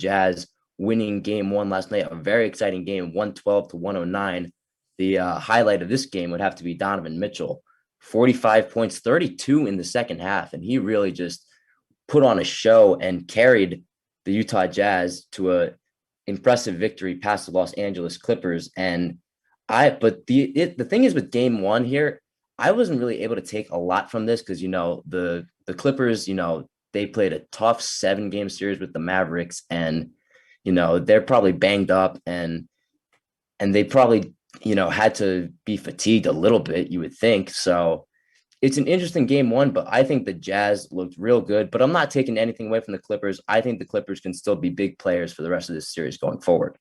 Jazz winning game one last night, a very exciting game, 112 to 109. The highlight of this game would have to be Donovan Mitchell, 45 points, 32 in the second half. And he really just put on a show and carried the Utah Jazz to a impressive victory past the Los Angeles Clippers. And the thing is with game one here, I wasn't really able to take a lot from this because the Clippers, they played a tough 7-game series with the Mavericks, and they're probably banged up, and they probably had to be fatigued a little bit, you would think. So it's an interesting game one, but I think the Jazz looked real good. But I'm not taking anything away from the Clippers. I think the Clippers can still be big players for the rest of this series going forward.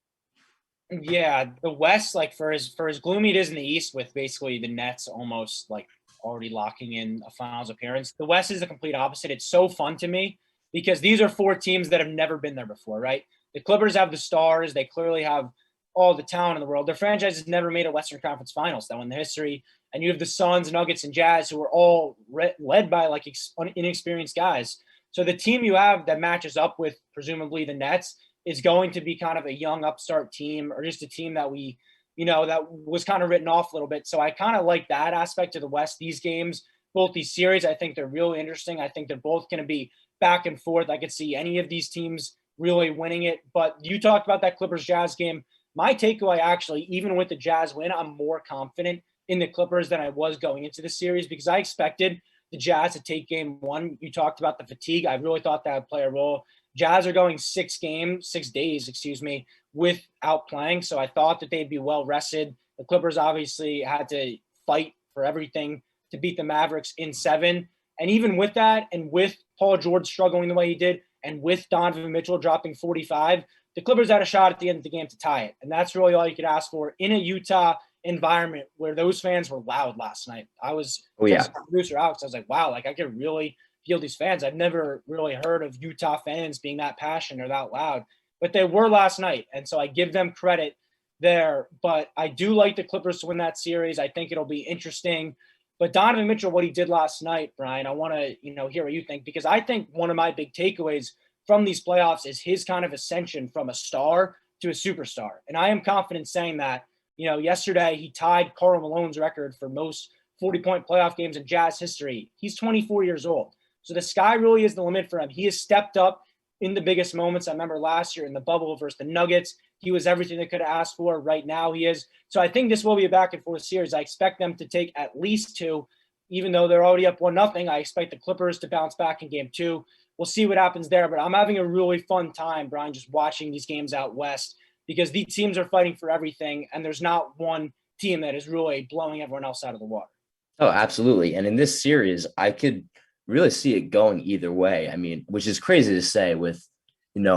Yeah, the West, like for as gloomy it is in the East, with basically the Nets almost like already locking in a finals appearance, the West is the complete opposite. It's so fun to me because these are 4 teams that have never been there before, right? The Clippers have the stars. They clearly have all the talent in the world. Their franchise has never made a Western Conference Finals, though, in the history. And you have the Suns, Nuggets, and Jazz, who are all led by like inexperienced guys. So the team you have that matches up with presumably the Nets is going to be kind of a young upstart team, or just a team that that was kind of written off a little bit. So I kind of like that aspect of the West. These games, both these series, I think they're really interesting. I think they're both going to be back and forth. I could see any of these teams really winning it. But you talked about that Clippers Jazz game. My takeaway, actually, even with the Jazz win, I'm more confident in the Clippers than I was going into the series because I expected the Jazz to take game one. You talked about the fatigue. I really thought that would play a role. Jazz are going 6 days, without playing. So I thought that they'd be well rested. The Clippers obviously had to fight for everything to beat the Mavericks in 7. And even with that, and with Paul George struggling the way he did, and with Donovan Mitchell dropping 45, the Clippers had a shot at the end of the game to tie it. And that's really all you could ask for in a Utah environment where those fans were loud last night. I was producer Alex. I was like, wow, like I could really feel these fans. I've never really heard of Utah fans being that passionate or that loud, but they were last night. And so I give them credit there, but I do like the Clippers to win that series. I think it'll be interesting. But Donovan Mitchell, what he did last night, Brian, I want to, hear what you think, because I think one of my big takeaways from these playoffs is his kind of ascension from a star to a superstar. And I am confident saying that. Yesterday he tied Karl Malone's record for most 40-point playoff games in Jazz history. He's 24 years old. So the sky really is the limit for him. He has stepped up in the biggest moments. I remember last year in the bubble versus the Nuggets, he was everything they could have asked for. Right now he is. So I think this will be a back and forth series. I expect them to take at least 2, even though they're already up 1-0. I expect the Clippers to bounce back in game 2. We'll see what happens there, but I'm having a really fun time, Brian, just watching these games out West because these teams are fighting for everything, and there's not one team that is really blowing everyone else out of the water. Oh, absolutely. And in this series, I could really see it going either way. I mean, which is crazy to say with,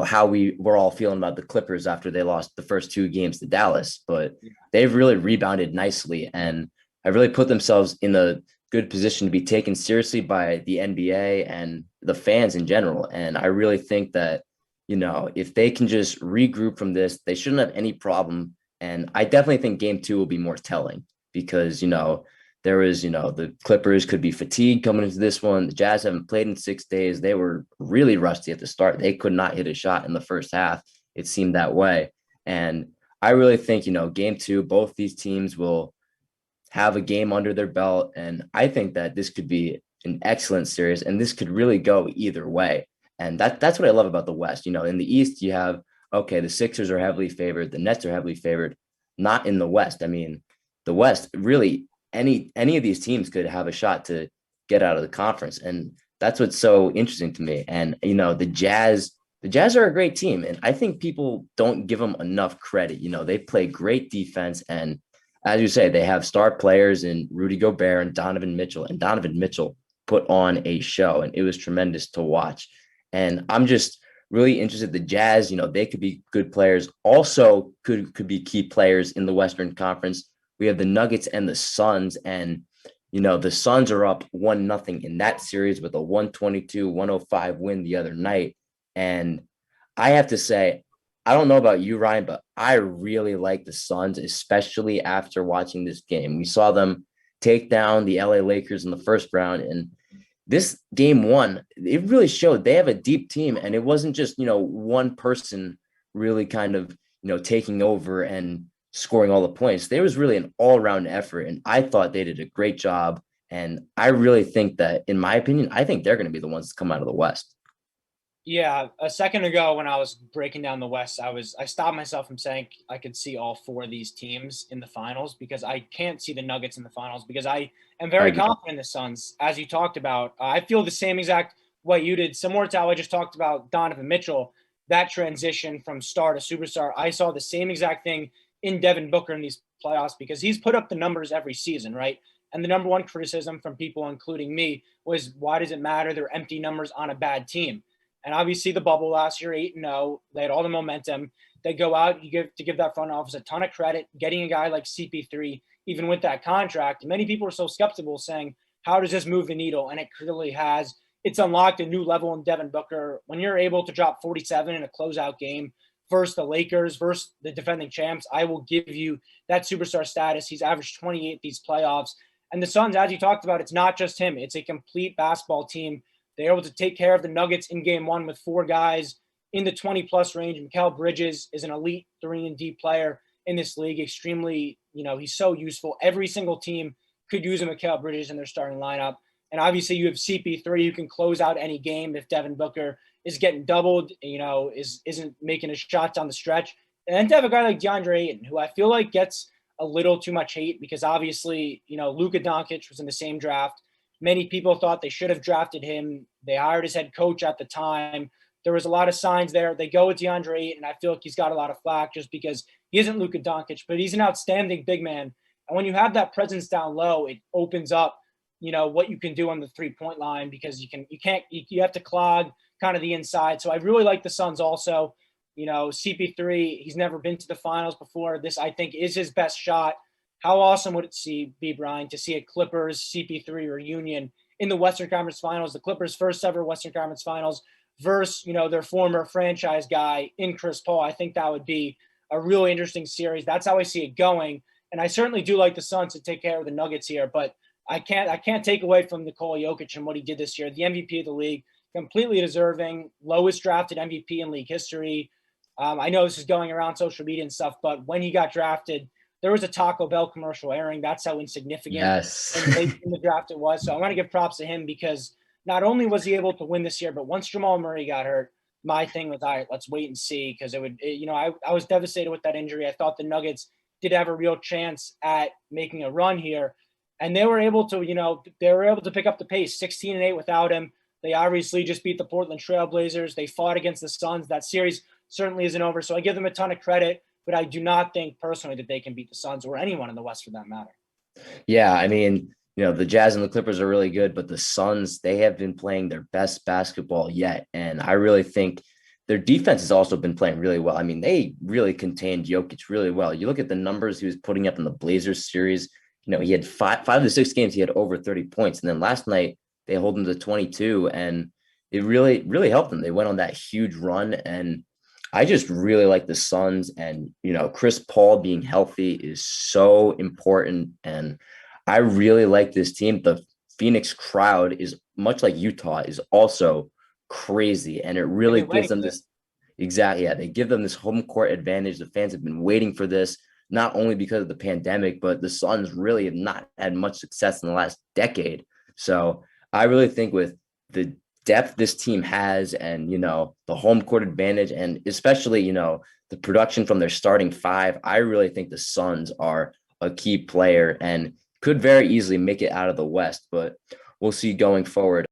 how we were all feeling about the Clippers after they lost the first 2 games to Dallas, but they've really rebounded nicely and have really put themselves in a good position to be taken seriously by the NBA and the fans in general. And I really think that, if they can just regroup from this, they shouldn't have any problem. And I definitely think game 2 will be more telling because, there was, the Clippers could be fatigued coming into this one. The Jazz haven't played in 6 days. They were really rusty at the start. They could not hit a shot in the first half. It seemed that way. And I really think, game 2, both these teams will have a game under their belt. And I think that this could be an excellent series and this could really go either way. And that's what I love about the West. In the East, you have, okay, the Sixers are heavily favored. The Nets are heavily favored, not in the West. I mean, the West really, any of these teams could have a shot to get out of the conference. And that's what's so interesting to me. And, the Jazz are a great team. And I think people don't give them enough credit. They play great defense. And as you say, they have star players in Rudy Gobert and Donovan Mitchell. And Donovan Mitchell put on a show, and it was tremendous to watch. And I'm just really interested. The Jazz, they could be good players. Also could be key players in the Western Conference. We have the Nuggets and the Suns, and the Suns are up 1-0 in that series with a 122-105 win the other night. And I have to say, I don't know about you, Ryan, but I really like the Suns, especially after watching this game. We saw them take down the LA Lakers in the first round, and this game one, it really showed they have a deep team, and it wasn't just, one person really kind of, taking over and scoring all the points. There was really an all-around effort, and I thought they did a great job. And I really think that, in my opinion, I think they're going to be the ones to come out of the West. Yeah, a second ago when I was breaking down the West, I stopped myself from saying I could see all four of these teams in the finals because I can't see the Nuggets in the finals because I am I very agree. confident in the Suns, as you talked about. I feel the same exact way you did, similar to how I just talked about Donovan Mitchell, that transition from star to superstar. I saw the same exact thing in Devin Booker in these playoffs because he's put up the numbers every season, right? And the number one criticism from people, including me, was why does it matter? They're empty numbers on a bad team. And obviously, the bubble last year, 8-0, they had all the momentum. They go out, you give that front office a ton of credit, getting a guy like CP3, even with that contract. Many people are so skeptical, saying, how does this move the needle? And it clearly has. It's unlocked a new level in Devin Booker. When you're able to drop 47 in a closeout game versus the Lakers, versus the defending champs, I will give you that superstar status. He's averaged 28 these playoffs. And the Suns, as you talked about, it's not just him. It's a complete basketball team. They're able to take care of the Nuggets in game one with four guys in the 20-plus range. Mikal Bridges is an elite 3-and-D player in this league. Extremely, he's so useful. Every single team could use a Mikal Bridges in their starting lineup. And obviously you have CP3 who can close out any game if Devin Booker is getting doubled, isn't making his shots on the stretch. And then to have a guy like DeAndre Ayton, who I feel like gets a little too much hate because obviously, Luka Doncic was in the same draft. Many people thought they should have drafted him. They hired his head coach at the time. There was a lot of signs there. They go with DeAndre Ayton, and I feel like he's got a lot of flack just because he isn't Luka Doncic, but he's an outstanding big man. And when you have that presence down low, it opens up, what you can do on the 3-point line because you have to clog kind of the inside. So I really like the Suns also. CP3, he's never been to the finals before. This, I think, is his best shot. How awesome would it be, Brian, to see a Clippers CP3 reunion in the Western Conference Finals, the Clippers' first ever Western Conference Finals versus, their former franchise guy in Chris Paul? I think that would be a really interesting series. That's how I see it going. And I certainly do like the Suns to take care of the Nuggets here, but I can't take away from Nikola Jokic and what he did this year. The MVP of the league, completely deserving, lowest drafted MVP in league history. I know this is going around social media and stuff, but when he got drafted, there was a Taco Bell commercial airing. That's how insignificant Yes. and late in the draft it was. So I want to give props to him because not only was he able to win this year, but once Jamal Murray got hurt, my thing was, all right, let's wait and see because I was devastated with that injury. I thought the Nuggets did have a real chance at making a run here, and they were able to pick up the pace, 16-8 without him. They obviously just beat the Portland Trailblazers. They fought against the Suns. That series certainly isn't over, so I give them a ton of credit. But I do not think personally that they can beat the Suns or anyone in the West for that matter. Yeah, I mean, the Jazz and the Clippers are really good, but the Suns, they have been playing their best basketball yet. And I really think their defense has also been playing really well. I mean, they really contained Jokic really well. You look at the numbers he was putting up in the Blazers series, he had five of the 6 games, he had over 30 points. And then last night they hold him to 22, and it really, really helped them. They went on that huge run, and I just really like the Suns, and, Chris Paul being healthy is so important. And I really like this team. The Phoenix crowd is much like Utah, is also crazy. And it really gives them this. Exactly. Yeah. They give them this home court advantage. The fans have been waiting for this, not only because of the pandemic, but the Suns really have not had much success in the last decade. So I really think with the depth this team has and, the home court advantage and especially, the production from their starting 5, I really think the Suns are a key player and could very easily make it out of the West, but we'll see going forward.